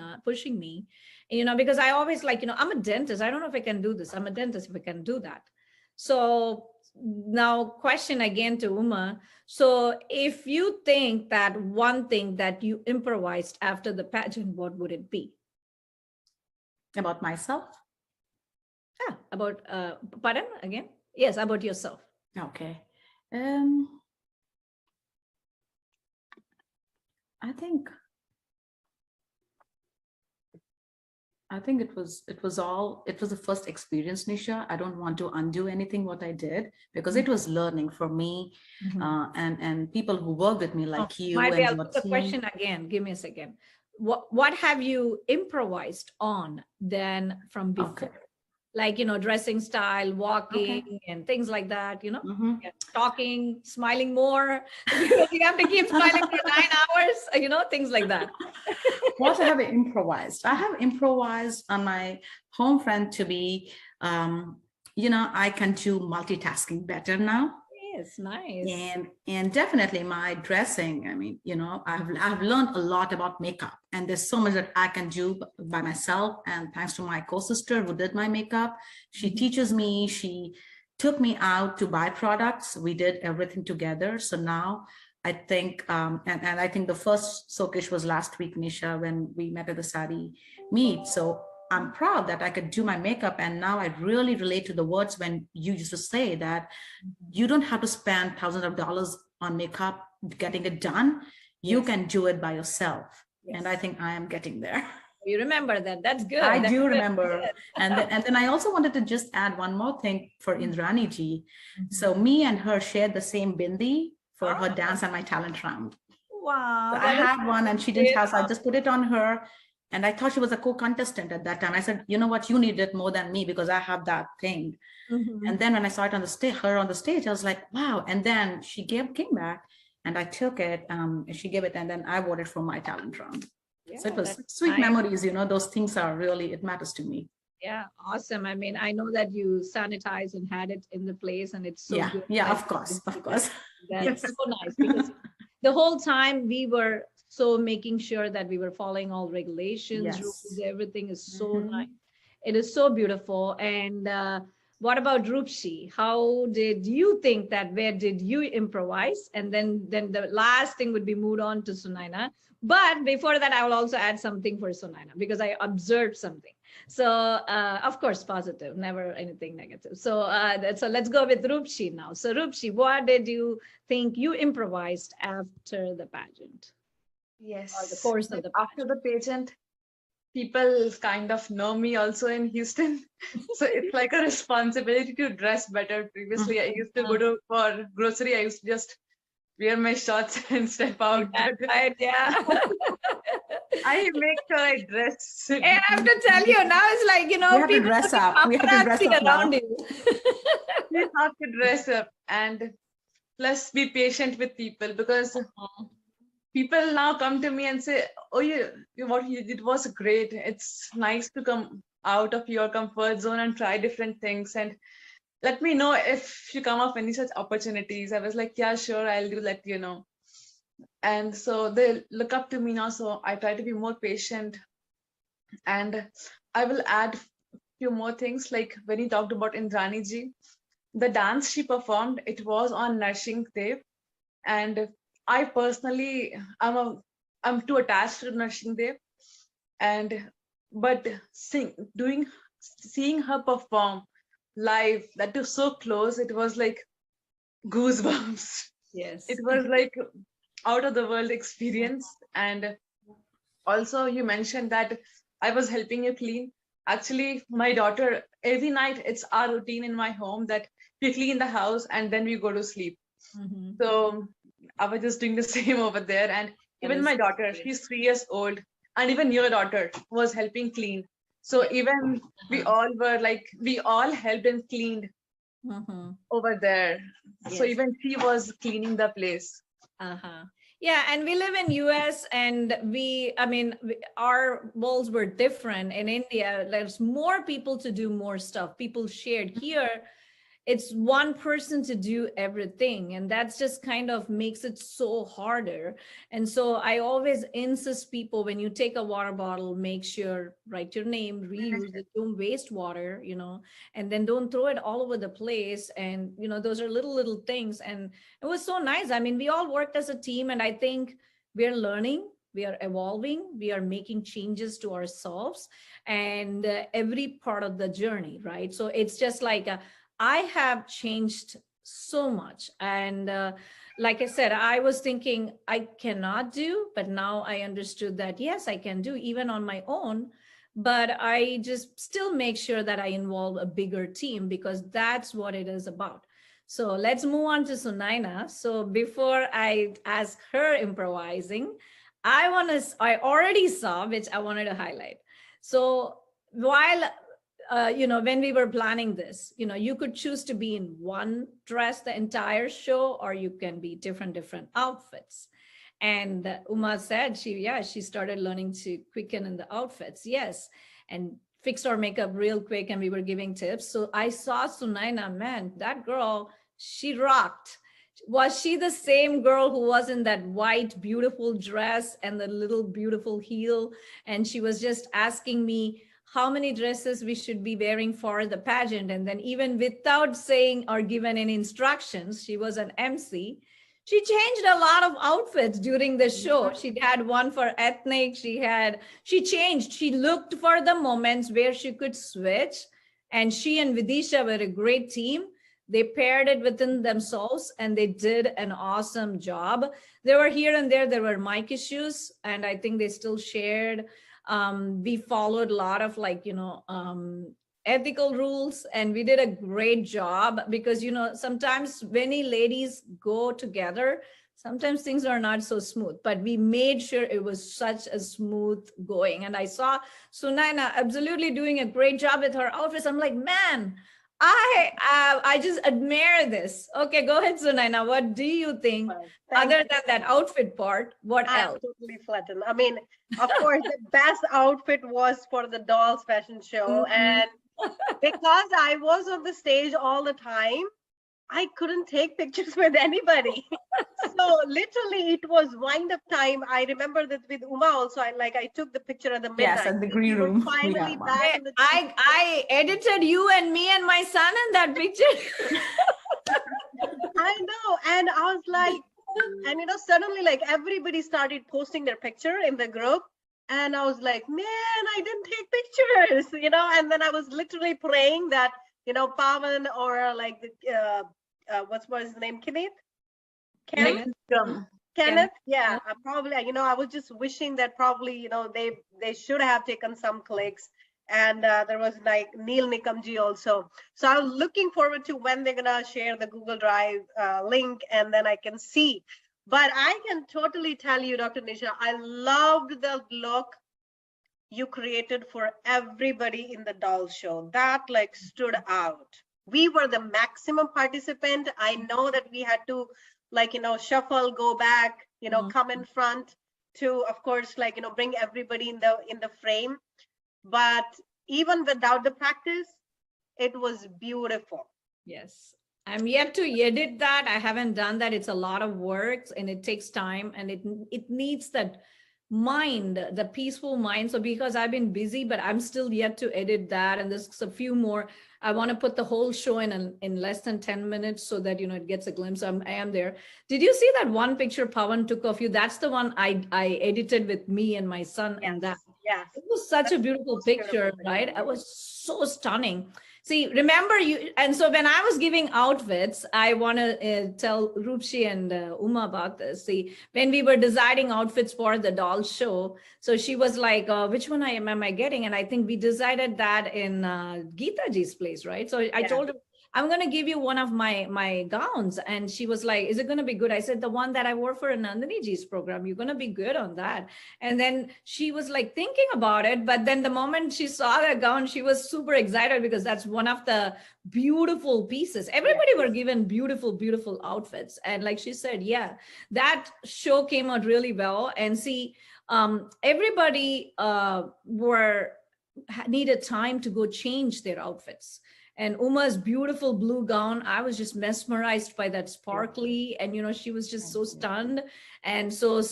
me, because I always like, I'm a dentist. I don't know if I can do this. I'm a dentist if I can do that. So now question again to Uma. So if you think that one thing that you improvised after the pageant, what would it be? About myself? About, pardon again? Yes, about yourself. Okay. I think it was the first experience, Nisha. I don't want to undo anything what I did, because it was learning for me, and people who work with me like you Maybe I'll and your put the team. question again. Give me a second. What have you improvised on then from before? Okay. Like, dressing style, walking, and things like that, Yeah, talking, smiling more, because you have to keep smiling for 9 hours, things like that. What I have improvised? I have improvised on my home front to be, I can do multitasking better now. Yes, nice. And definitely my dressing. I mean, I've learned a lot about makeup, and there's so much that I can do by myself. And thanks to my co-sister who did my makeup, she teaches me. She took me out to buy products. We did everything together. So now I think, and I think the first showcase was last week, Nisha, when we met at the Sari meet. So I'm proud that I could do my makeup. And now I really relate to the words when you used to say that you don't have to spend thousands of dollars on makeup getting it done. You can do it by yourself. Yes. And I think I am getting there. You remember that. That's good. I That's do good. remember. And then I also wanted to just add one more thing for Indrani ji. So me and her shared the same bindi for her dance and my talent round. Wow. So I had one and she didn't have, so I just put it on her. And I thought she was a co-contestant at that time. I said, you know what, you need it more than me because I have that thing. And then when I saw it on the stage, her on the stage, I was like, wow. And then she came back and I took it, she gave it, and then I wore it for my talent round. Yeah, so it was sweet memories, those things are really, it matters to me. Yeah, awesome. I mean, I know that you sanitized and had it in the place, and it's so good. Yeah, of course. That's so nice, because the whole time we were making sure that we were following all regulations, rules, everything is so nice. It is so beautiful. And what about Rupshi? How did you think that, where did you improvise? And then the last thing would be moved on to Sunaina. But before that, I will also add something for Sunaina because I observed something. So of course, positive, never anything negative. So let's go with Rupshi now. So Rupshi, what did you think you improvised after the pageant? Yes. Or the course of the pageant? After the pageant, people kind of know me also in Houston. So it's like a responsibility to dress better. Previously, I used to go for grocery. I used to just wear my shorts and step out. Right, yeah. I make sure I dress. I have to tell you, now it's like, we have to dress up. We have to dress up around you. You have to dress up and plus be patient with people, because people now come to me and say, oh, what you did was great. It's nice to come out of your comfort zone and try different things. And let me know if you come up any such opportunities. I was like, yeah, sure, I'll do let you know. And so they look up to me now. So I try to be more patient. And I will add a few more things. Like when you talked about Indrani ji, the dance she performed, it was on Nursing Day. And I personally, I'm too attached to Nursing Day. But seeing her perform live, that was so close, it was like goosebumps. Yes, it was like out of the world experience. And also you mentioned that I was helping you clean. Actually, my daughter, every night it's our routine in my home that we clean the house and then we go to sleep. So I was just doing the same over there. And even my daughter, she's 3 years old, and even your daughter was helping clean. So even we all helped and cleaned over there. So even she was cleaning the place. Yeah, and we live in US, and our roles were different. In India, there's more people to do more stuff. People shared. Here, it's one person to do everything, and that's just kind of makes it so harder. And so I always insist people, when you take a water bottle, make sure write your name, reuse it, don't waste water, and then don't throw it all over the place. And those are little things. And it was so nice. I mean, we all worked as a team, and I think we're learning, we are evolving, we are making changes to ourselves, and every part of the journey, right? So it's just like I have changed so much. And like I said, I was thinking I cannot do, but now I understood that, yes, I can do even on my own. But I just still make sure that I involve a bigger team, because that's what it is about. So let's move on to Sunaina. So before I ask her improvising, I already saw, which I wanted to highlight. So while when we were planning this, you could choose to be in one dress the entire show, or you can be different outfits. And Uma said she started learning to quicken in the outfits, yes, and fixed our makeup real quick, and we were giving tips. So I saw Sunaina, man, that girl, she rocked. Was she the same girl who was in that white beautiful dress and the little beautiful heel? And she was just asking me how many dresses we should be wearing for the pageant. And then even without saying or given any instructions, she was an MC. She changed a lot of outfits during the show. She had one for ethnic. She changed. She looked for the moments where she could switch. And she and Vidisha were a great team. They paired it within themselves, and they did an awesome job. There were here and there were mic issues, and I think they still shared. We followed a lot of ethical rules, and we did a great job, because sometimes many ladies go together, sometimes things are not so smooth, but we made sure it was such a smooth going. And I saw Sunaina absolutely doing a great job with her outfits. I'm like, man, I just admire this. Okay, go ahead, Sunaina. What do you think? Well, Other than that outfit part, what else? Absolutely flattened. I mean, of course, the best outfit was for the dolls fashion show. Mhm. And because I was on the stage all the time, I couldn't take pictures with anybody. So literally it was wind up time. I remember that with Uma also, I took the picture at the midnight. Yes, at the green We were room. We finally have one. back in the I edited you and me and my son in that picture. I know. And I was like, and suddenly everybody started posting their picture in the group. And I was like, man, I didn't take pictures, and then I was literally praying that, Pavan or what's his name? Kenneth? Kenneth? Yeah, I probably, I was just wishing that probably, they should have taken some clicks. And there was Neil Nikamji also. So I was looking forward to when they're gonna share the Google Drive link, and then I can see. But I can totally tell you, Dr. Nisha, I loved the look you created for everybody in the doll show. That stood out. We were the maximum participant. I know that we had to shuffle, go back, come in front to, of course, bring everybody in the frame. But even without the practice, it was beautiful. Yes. I'm yet to edit that. I haven't done that. It's a lot of work, and it takes time, and it needs that mind, the peaceful mind. So because I've been busy, but I'm still yet to edit that. And there's a few more. I want to put the whole show in less than 10 minutes so that, it gets a glimpse. I am there. Did you see that one picture Pawan took of you? That's the one I edited with me and my son. Yes. And that. Yes. It was such a beautiful picture, right? It was so stunning. See, remember you, and so when I was giving outfits, I want to tell Rupshi and Uma about this. See, when we were deciding outfits for the doll show, so she was like, which one am I getting? And I think we decided that in Geeta Ji's place, right? So I told her, I'm going to give you one of my gowns. And she was like, is it going to be good? I said, the one that I wore for Nandini Ji's program, you're going to be good on that. And then she was like thinking about it. But then the moment she saw the gown, she was super excited, because that's one of the beautiful pieces. Everybody were given beautiful, beautiful outfits. And like she said, yeah, that show came out really well. And see, everybody needed time to go change their outfits. And Uma's beautiful blue gown, I was just mesmerized by that sparkly, and she was just so stunned. And so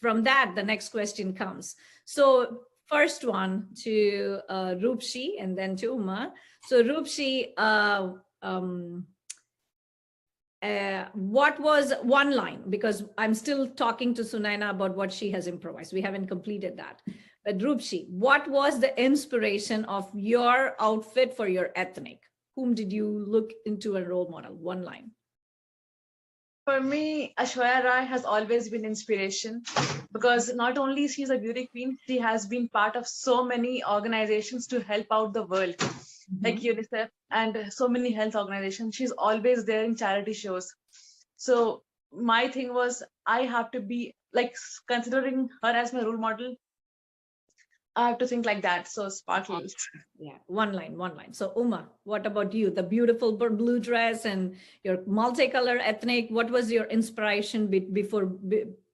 from that, the next question comes. So first one to Roopshi and then to Uma. So Roopshi, what was one line? Because I'm still talking to Sunaina about what she has improvised. We haven't completed that. But Roopshi, what was the inspiration of your outfit for your ethnic? Whom did you look into a role model? One line. For me, Aishwarya Rai has always been inspiration, because not only she's a beauty queen, she has been part of so many organizations to help out the world, like UNICEF and so many health organizations. She's always there in charity shows. So my thing was, I have to be like, considering her as my role model, I have to think like that. So sparkles. Yeah, one line. So Uma, what about you? The beautiful blue dress and your multicolor ethnic. What was your inspiration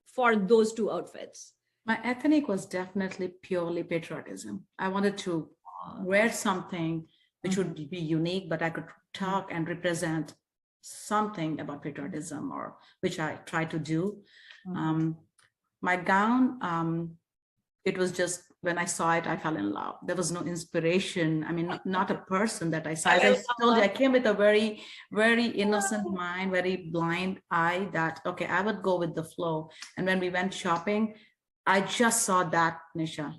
for those two outfits? My ethnic was definitely purely patriotism. I wanted to wear something which would be unique, but I could talk and represent something about patriotism, or which I try to do. My gown, it was just, when I saw it, I fell in love. There was no inspiration. I mean, not a person that I saw. As I told you, I came with a very, very innocent mind, very blind eye that, okay, I would go with the flow. And when we went shopping, I just saw that, Nisha.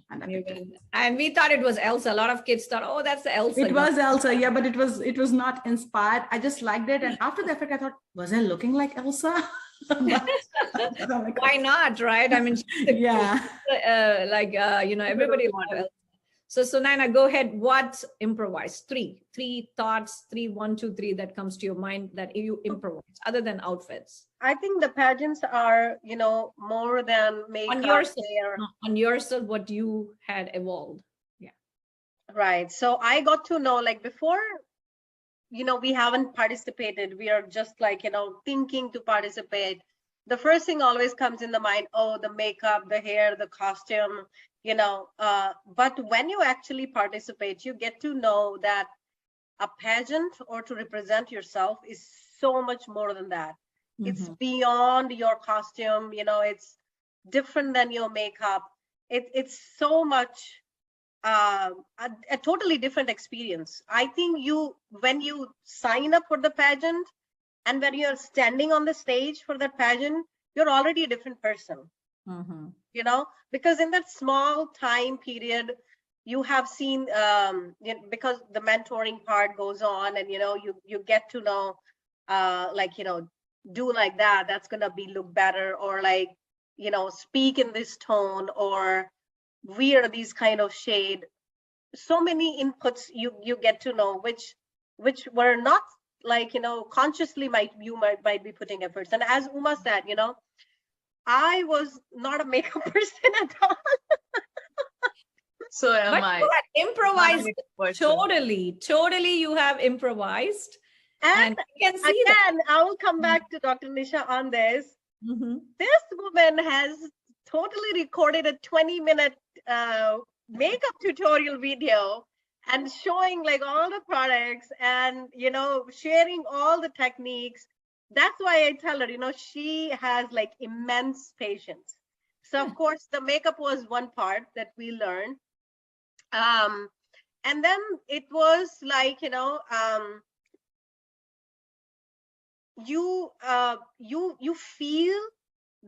And we thought it was Elsa. A lot of kids thought, oh, that's Elsa. It was Elsa, yeah, but it was not inspired. I just liked it. And after the effect, I thought, was I looking like Elsa? Why not, right? I mean, yeah, everybody wanted. So Sunaina, go ahead. What improvise? Three thoughts, 1, 2, 3 that comes to your mind that you improvise other than outfits. I think the pageants are, more than makeup. On yourself, what you had evolved. Yeah. Right. So I got to know, like, before, we haven't participated. We are just like, thinking to participate. The first thing always comes in the mind, oh, the makeup, the hair, the costume, but when you actually participate, you get to know that a pageant, or to represent yourself, is so much more than that. It's beyond your costume, it's different than your makeup. It's so much a totally different experience. I think when you sign up for the pageant and when you're standing on the stage for that pageant, you're already a different person. Because in that small time period, you have seen, because the mentoring part goes on, and you get to know, do like that, that's gonna look better, or like, speak in this tone, or wear these kind of shade. So many inputs you get to know, which were not like, consciously might be putting efforts. And as Uma said, I was not a makeup person at all. So am I. You had improvised totally. You have improvised, and you can see again, I will come back to Dr. Nisha on this. This woman has totally recorded a 20-minute makeup tutorial video and showing like all the products and sharing all the techniques. That's why I tell her, she has like immense patience. So of course the makeup was one part that we learned, and then it was like, you feel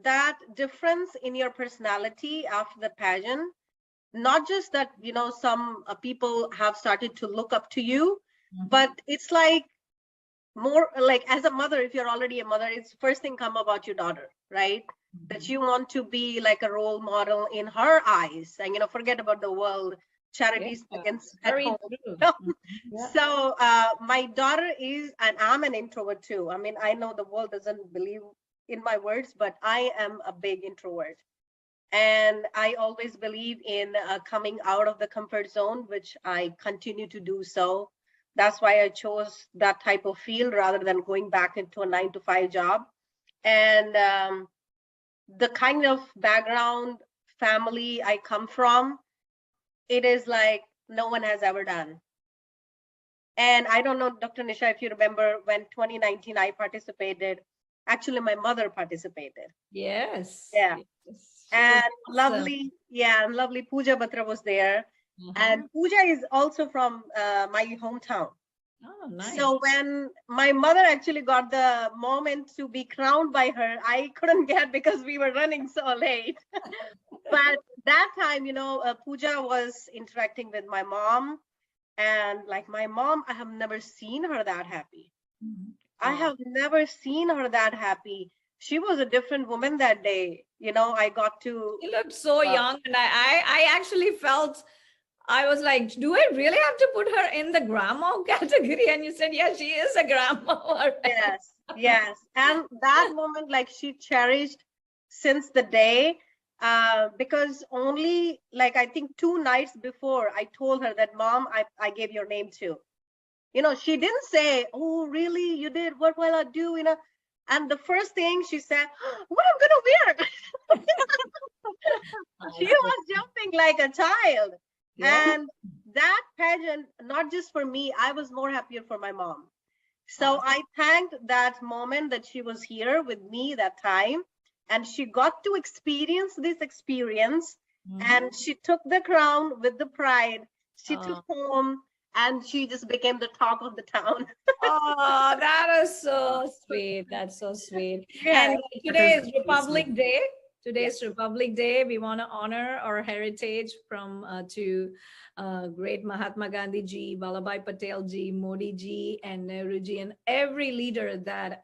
that difference in your personality after the pageant. Not just that, some people have started to look up to you, but it's like more like, as a mother, if you're already a mother, it's first thing come about your daughter, right? That you want to be like a role model in her eyes, and forget about the world charities against at home. So my daughter is, and I'm an introvert too. I mean, I know the world doesn't believe in my words, but I am a big introvert. And I always believe in coming out of the comfort zone, which I continue to do so. That's why I chose that type of field rather than going back into a 9-to-5 job. And the kind of background, family I come from, it is like no one has ever done. And I don't know, Dr. Nisha, if you remember when 2019 I participated. Actually, my mother participated. Yes. Yeah. Yes. She was And awesome. lovely, yeah, and lovely Pooja Batra was there. Uh-huh. And Pooja is also from my hometown. Oh, nice. So when my mother actually got the moment to be crowned by her, I couldn't get because we were running so late. But that time, Pooja was interacting with my mom. And like my mom, I have never seen her that happy. Mhm. I have never seen her that happy. She was a different woman that day. I got to. She looked so young, and I actually felt, I was like, do I really have to put her in the grandma category? And you said, yeah, she is a grandma. Alright. Yes, yes. And that moment, like she cherished since the day, because only like I think 2 nights before I told her that, Mom, I gave your name too. She didn't say, oh, really? You did? What will I do? And the first thing she said, what I'm gonna wear? She was jumping like a child. Yeah. And that pageant, not just for me, I was more happier for my mom. So I thanked that moment that she was here with me that time, and she got to experience this experience, and she took the crown with the pride. She took home, and she just became the talk of the town. Oh, that is so sweet. That's so sweet. Yeah. And today is really Republic sweet. Day. Today is Republic Day. We want to honor our heritage from to great Mahatma Gandhi ji, Vallabhai Patel ji, Modi ji, and Nehru ji, and every leader that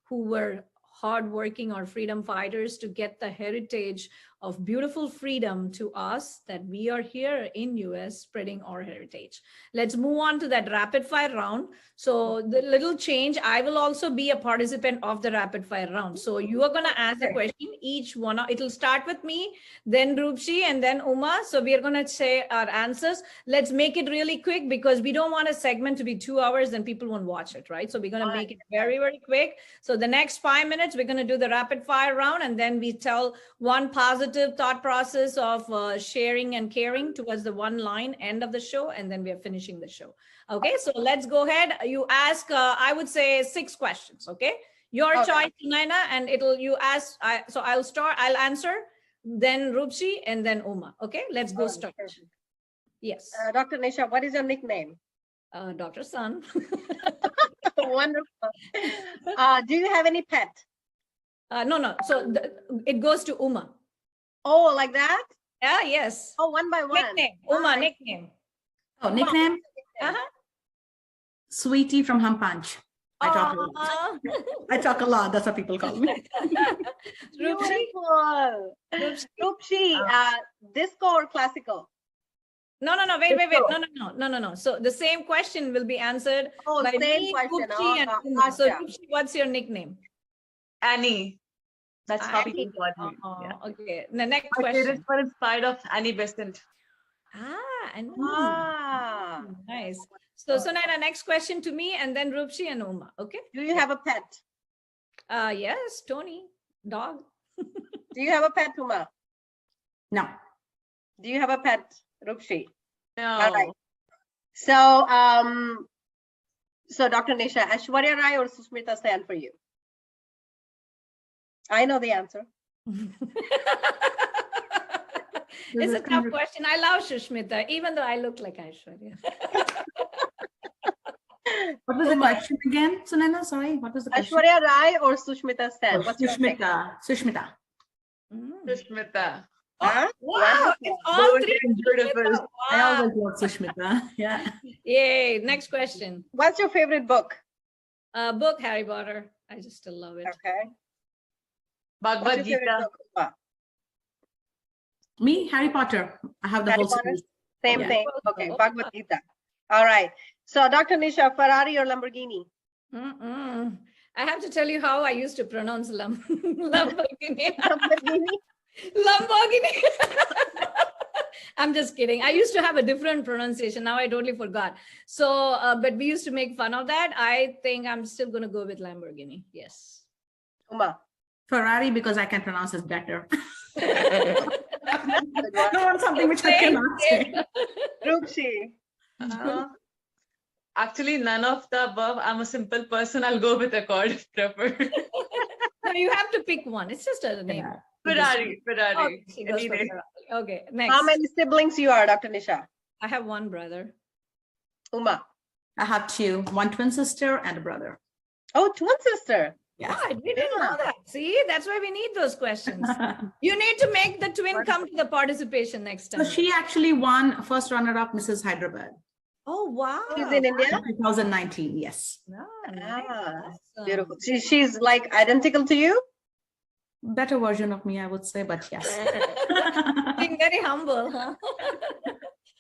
who were hardworking or freedom fighters to get the heritage of beautiful freedom to us, that we are here in US spreading our heritage. Let's move on to that rapid fire round. So the little change, I will also be a participant of the rapid fire round. So you are going to ask the question, each one, it'll start with me, then Rupshi, and then Uma. So we are going to say our answers. Let's make it really quick because we don't want a segment to be 2 hours, then people won't watch it, right? So we're going to make it very, very quick. So the next 5 minutes, we're going to do the rapid fire round, and then we tell one positive thought process of sharing and caring towards the one line end of the show, and then we are finishing the show. Okay, so let's go ahead. You ask, I would say 6 questions. Okay, your choice, Naina, and you ask. So I'll start. I'll answer, then Rupshi, and then Uma. Okay, let's go start. Yes, Dr. Nisha, what is your nickname? Dr. Sun. Wonderful. Do you have any pet? No. So it goes to Uma. Oh, like that? Yeah. Yes. Oh, one by one. Nickname. Uma. Nickname. Oh, nickname? Sweetie from Hum Punch. I talk a lot. I talk a lot. That's what people call me. Beautiful. Rupshi, disco or classical? No. Wait. No. So the same question will be answered by same me, question. Rupshi, and Uma. So Rupshi, what's your nickname? Annie. That's how Annie. people call me. Yeah. Okay. The next My question. parents were inspired of Annie Besant. And nice. So Naina, next question to me, and then Rupshi and Uma. Okay. Do you have a pet? Yes, Tony, dog. Do you have a pet, Uma? No. Do you have a pet, Rupshi? No. All right. So, Dr. Nisha, Aishwarya Rai or Susmita Sen for you? I know the answer. It's a tough question. I love Sushmita, even though I look like Aishwarya. What was the question again, Sunena? Sorry, what was the question? Aishwarya Rai or Sushmita Sen? Oh, Sushmita. Sushmita. Sushmita. Huh? Wow, it's all three. Beautiful. Wow. I always love Sushmita. Yeah. Yay. Next question. What's your favorite book? Book, Harry Potter. I just still love it. Okay. Bhagavad What's your favorite Gita. book, Uma? Me, Harry Potter. I have the Harry whole Potter? series. Same Yeah. thing. Okay, Bhagavad Gita. All right. So, Dr. Nisha, Ferrari or Lamborghini? I have to tell you how I used to pronounce Lamborghini. Lamborghini? Lamborghini. I'm just kidding. I used to have a different pronunciation. Now I totally forgot. So, but we used to make fun of that. I think I'm still going to go with Lamborghini. Yes. Uma. Ferrari, because I can pronounce it better. Good one. I want something which I cannot say. Rupshi. Actually, none of the above. I'm a simple person. I'll go with accord if preferred. No, you have to pick one. It's just a name. Ferrari. Okay, she goes Any for day. Ferrari. Okay, How next. many siblings you are, Dr. Nisha? I have one brother. Uma. I have two, one twin sister and a brother. Oh, twin sister. Yeah. What? We didn't know that. See, that's why we need those questions. You need to make the twin come to the participation next So time. she actually won first runner-up Mrs. Hyderabad. Oh, wow. She's in India. 2019, yes. Ah, nice. Ah, Awesome. beautiful. She's like identical to you? Better version of me, I would say, but yes. Being very humble, huh?